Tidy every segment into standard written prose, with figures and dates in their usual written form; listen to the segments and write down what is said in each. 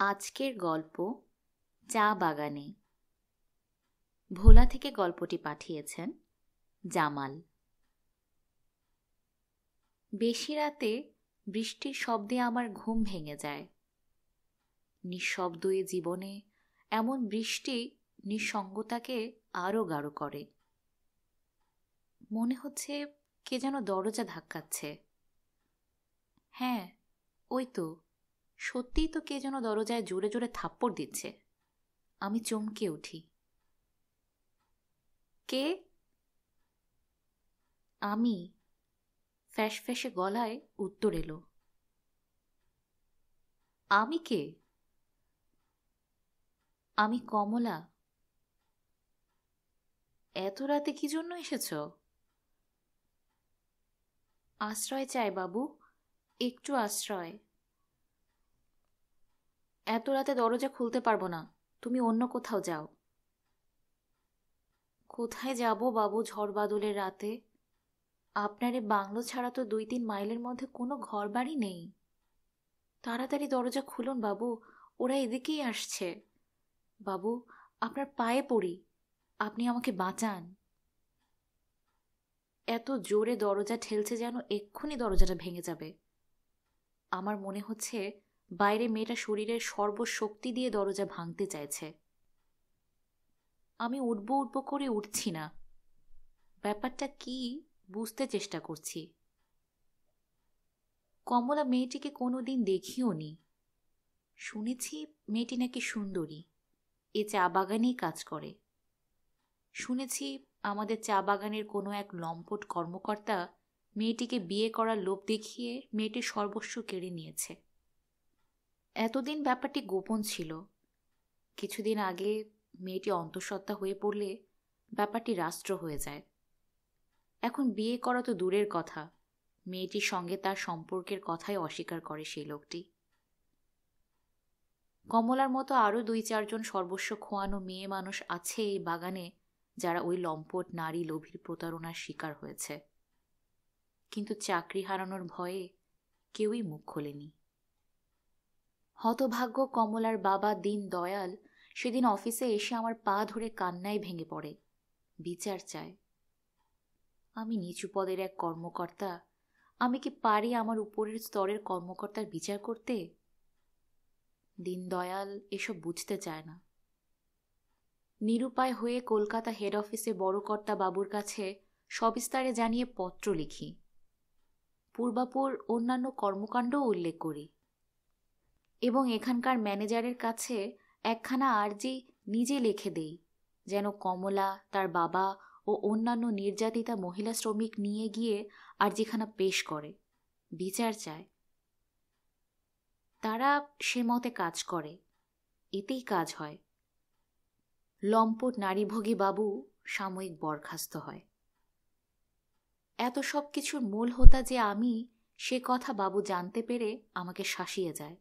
আজকের গল্প চা বাগানে। ভোলা থেকে গল্পটি পাঠিয়েছেন জামাল। বেশি রাতে বৃষ্টির শব্দে আমার ঘুম ভেঙে যায়। নিঃশব্দ এ জীবনে এমন বৃষ্টি নিঃসঙ্গতাকে আরও গাঢ় করে। মনে হচ্ছে কে যেন দরজা ধাক্কাচ্ছে। হ্যাঁ, ওই তো, সত্যিই তো কে যেন দরজায় জোরে জোরে থাপ্পড় দিচ্ছে। আমি চমকে উঠি। কে? আমি। ফ্যাঁসফ্যাঁসে গলায় উত্তর এলো, আমি কে? আমি কমলা। এত রাতে কি জন্য এসেছ? আশ্রয় চাই বাবু, একটু আশ্রয়। এত রাতে দরজা খুলতে পারবো না, তুমি অন্য কোথাও যাও। কোথায় যাব বাবু ঝড় বাদলের রাতে? আপনার এ বাংলো ছাড়া তো 2-3 মাইলের মধ্যে কোনো ঘর বাড়ি নেই। তাড়াতাড়ি দরজা খুলুন বাবু, ওরা এদিকেই আসছে। বাবু, আপনার পায়ে পড়ি, আপনি আমাকে বাঁচান। এত জোরে দরজা ঠেলছে যেন এক্ষুনি দরজাটা ভেঙে যাবে। আমার মনে হচ্ছে বাইরে মেয়েটা শরীরের সর্বশক্তি দিয়ে দরজা ভাঙতে চাইছে। আমি উঠবো উঠবো করে উঠছি না। ব্যাপারটা কি বুঝতে চেষ্টা করছি। কমলা মেয়েটিকে কোনোদিন দেখিও নি। শুনেছি মেয়েটি নাকি সুন্দরী, এ চা বাগানেই কাজ করে। শুনেছি আমাদের চা বাগানের কোনো এক লম্পট কর্মকর্তা মেয়েটিকে বিয়ে করার লোভ দেখিয়ে মেয়েটির সর্বস্ব কেড়ে নিয়েছে। এতদিন ব্যাপারটি গোপন ছিল। কিছুদিন আগে মেয়েটি অন্তঃসত্ত্বা হয়ে পড়লে ব্যাপারটি রাষ্ট্র হয়ে যায়। এখন বিয়ে করা তো দূরের কথা, মেয়েটির সঙ্গে তার সম্পর্কের কথাই অস্বীকার করে সেই লোকটি। কমলার মতো আরও 2-4 জন সর্বস্ব খোয়ানো মেয়ে মানুষ আছে এই বাগানে, যারা ওই লম্পট নারী লোভীর প্রতারণার শিকার হয়েছে। কিন্তু চাকরি হারানোর ভয়ে কেউই মুখ খোলেনি। হতভাগ্য কমলার বাবা দিন দয়াল সেদিন অফিসে এসে আমার পা ধরে কান্নায় ভেঙে পড়ে, বিচার চায়। আমি নিচু পদের এক কর্মকর্তা, আমি কি পারি আমার উপরের স্তরের কর্মকর্তার বিচার করতে? দীনদয়াল এসব বুঝতে চায় না। নিরুপায় হয়ে কলকাতা হেড অফিসে বড় কর্তা বাবুর কাছে সবিস্তারে জানিয়ে পত্র লিখি। পূর্বাপর অন্যান্য কর্মকাণ্ডও উল্লেখ করি এবং এখানকার ম্যানেজারের কাছে একখানা আর্জি নিজে লিখে দেই, যেন কমলা, তার বাবা ও অন্যান্য নির্যাতিতা মহিলা শ্রমিক নিয়ে গিয়ে আর্জিখানা পেশ করে, বিচার চায়। তারা সে মতে কাজ করে, এতেই কাজ হয়। লম্পট নারীভোগী বাবু সাময়িক বরখাস্ত হয়। এত সব কিছুর মূল হোতা যে আমি, সে কথা বাবু জানতে পেরে আমাকে শাসিয়ে যায়।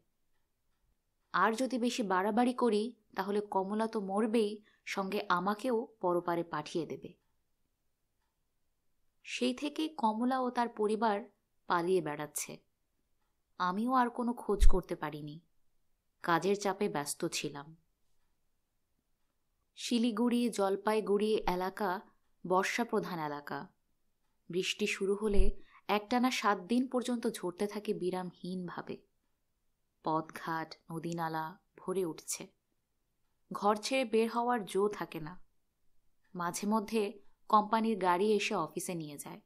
আর যদি বেশি বাড়াবাড়ি করি তাহলে কমলা তো মরবেই, সঙ্গে আমাকেও পরপারে পাঠিয়ে দেবে। সেই থেকে কমলা ও তার পরিবার পালিয়ে বেড়াচ্ছে। আমিও আর কোনো খোঁজ করতে পারিনি, কাজের চাপে ব্যস্ত ছিলাম। শিলিগুড়ি জলপাইগুড়ি এলাকা বর্ষাপ্রধান এলাকা। বৃষ্টি শুরু হলে একটানা 7 দিন পর্যন্ত ঝরতে থাকে বিরামহীনভাবে। পথঘাট নদীনালা ভরে উঠছে, ঘর ছেড়ে বের হওয়ার জো থাকে না। মাঝে মধ্যে কোম্পানির গাড়ি এসে অফিসে নিয়ে যায়।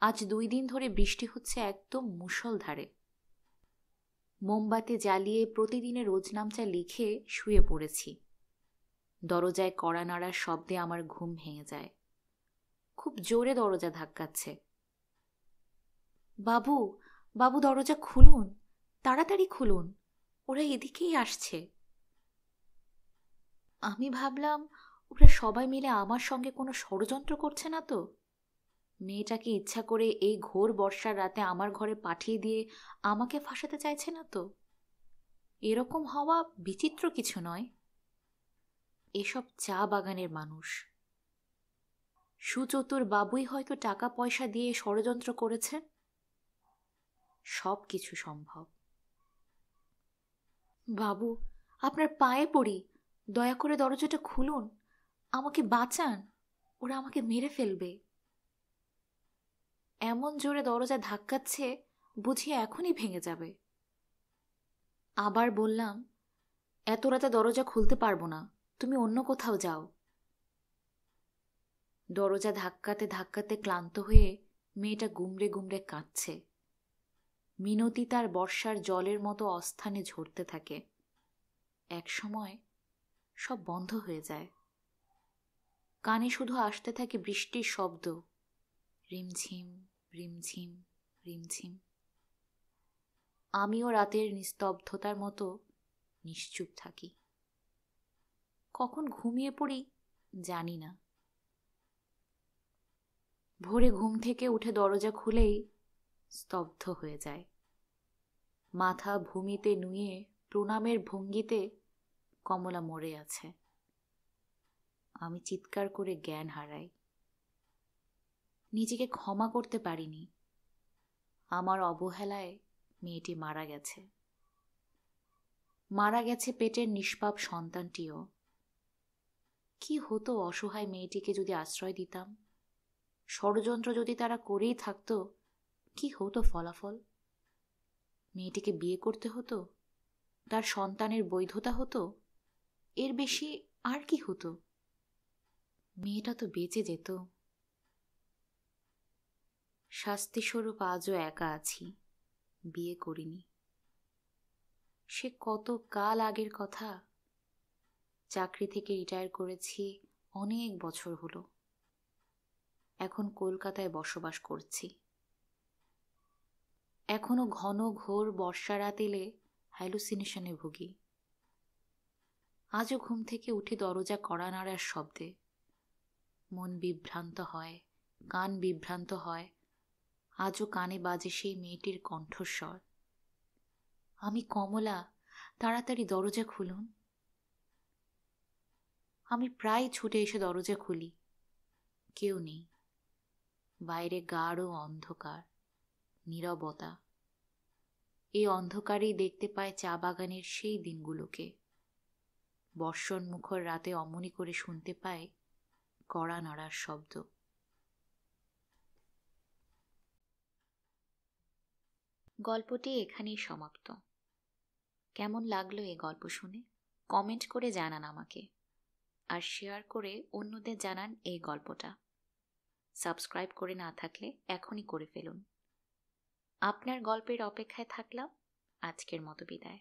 আজ 2 দিন ধরে বৃষ্টি হচ্ছে একদম মুষলধারে। মোমবাতি জ্বালিয়ে প্রতিদিনের রোজনামচা লিখে শুয়ে পড়েছি। দরজায় কড়া নাড়ার শব্দে আমার ঘুম ভেঙে যায়। খুব জোরে দরজা ধাক্কাচ্ছে। বাবু, বাবু দরজা খুলুন, তাড়াতাড়ি খুলুন, ওরা এদিকেই আসছে। আমি ভাবলাম ওরা সবাই মিলে আমার সঙ্গে কোনো ষড়যন্ত্র করছে না তো? মেয়েটাকে ইচ্ছা করে এই ঘোর বর্ষার রাতে আমার ঘরে পাঠিয়ে দিয়ে আমাকে ফাঁসাতে চাইছে না তো? এরকম হওয়া বিচিত্র কিছু নয়। এসব চা বাগানের মানুষ। সুচতুর বাবুই হয়তো টাকা পয়সা দিয়ে ষড়যন্ত্র করেছেন। সব কিছু সম্ভব। বাবু, আপনার পায়ে পড়ি, দয়া করে দরজাটা খুলুন, আমাকে বাঁচান, ওরা আমাকে মেরে ফেলবে। এমন জোরে দরজা ধাক্কাচ্ছে বুঝি এখনই ভেঙে যাবে। আবার বললাম, এত রাতে দরজা খুলতে পারবো না, তুমি অন্য কোথাও যাও। দরজা ধাক্কাতে ধাক্কাতে ক্লান্ত হয়ে মেয়েটা গুমড়ে গুমড়ে কাঁদছে। মিনতি তার বর্ষার জলের মতো অস্থানে ঝরতে থাকে। এক সময় সব বন্ধ হয়ে যায়। কানে শুধু আসতে থাকে বৃষ্টির শব্দ, রিমঝিম রিমঝিম রিমঝিম। আমিও রাতের নিস্তব্ধতার মতো নিশ্চুপ থাকি। কখন ঘুমিয়ে পড়ি জানি না। ভোরে ঘুম থেকে উঠে দরজা খুলেই স্তব্ধ হয়ে যায়। মাথা ভূমিতে নুয়ে প্রণামের ভঙ্গিতে কমলা মরে আছে। আমি চিৎকার করে জ্ঞান হারাই। নিজেকে ক্ষমা করতে পারিনি। আমার অবহেলায় মেয়েটি মারা গেছে। মারা গেছে পেটের নিষ্পাপ সন্তানটিও। কি হতো অসহায় মেয়েটিকে যদি আশ্রয় দিতাম? ষড়যন্ত্র যদি তারা করেই থাকতো, কি হতো ফলাফল? মেয়েটিকে বিয়ে করতে হতো, তার সন্তানের বৈধতা হতো, এর বেশি আর কি হতো? মেয়েটা তো বেঁচে যেত। শাস্তিস্বরূপ আজও একা আছি, বিয়ে করিনি। সে কত কাল আগের কথা। চাকরি থেকে রিটায়ার করেছি, অনেক বছর হলো। এখন কলকাতায় বসবাস করছি। এখনো ঘন ঘোর বর্ষা রাত এলে হ্যালুসিনেশনে ভুগি। আজও ঘুম থেকে উঠে দরজা কড়া নাড়ার শব্দে মন বিভ্রান্ত হয়, কান বিভ্রান্ত হয়। আজও কানে বাজে সেই মেয়েটির কণ্ঠস্বর, আমি কমলা, তাড়াতাড়ি দরজা খুলুন। আমি প্রায় ছুটে এসে দরজা খুলি। কেউ নেই। বাইরে গাঢ় অন্ধকার, নীরবতা। এই অন্ধকারেই দেখতে পায় চা বাগানের সেই দিনগুলোকে। বর্ষণমুখর রাতে অমনি করে শুনতে পায় কড়া নাড়ার শব্দ। গল্পটি এখানেই সমাপ্ত। কেমন লাগলো এই গল্প শুনে কমেন্ট করে জানান আমাকে, আর শেয়ার করে অন্যদের জানান এই গল্পটা। সাবস্ক্রাইব করে না থাকলে এখনই করে ফেলুন। আপনার গল্পের অপেক্ষায় থাকলাম। আজকের মতো বিদায়।